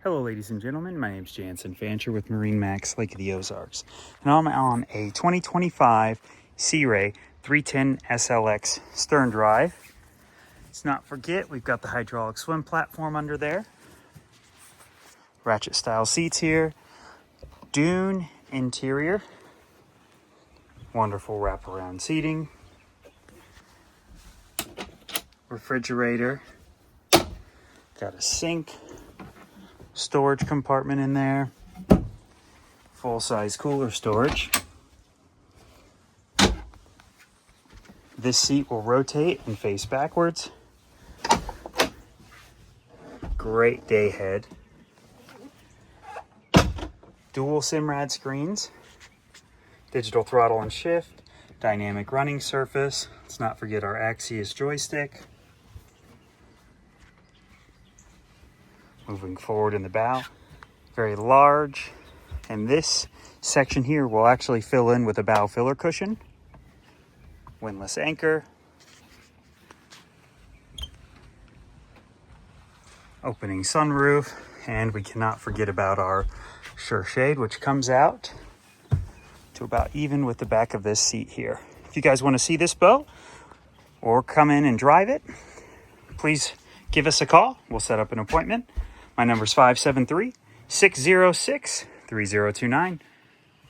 Hello ladies and gentlemen, my name is Jansen Fancher with MarineMax Lake of the Ozarks, and I'm on a 2025 Sea Ray 310 SLX stern drive. Let's not forget we've got the hydraulic swim platform under there, ratchet style seats here, dune interior, wonderful wraparound seating, refrigerator, got a sink, storage compartment in there, full-size cooler storage. This seat will rotate and face backwards. Great day head. Dual Simrad screens, digital throttle and shift, dynamic running surface. Let's not forget our Axios joystick. Moving forward in the bow, very large, and this section here will actually fill in with a bow filler cushion, windlass anchor, opening sunroof, and we cannot forget about our sure shade, which comes out to about even with the back of this seat here. If you guys want to see this boat or come in and drive it, please give us a call. We'll set up an appointment. My number is 573-606-3029.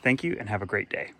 Thank you and have a great day.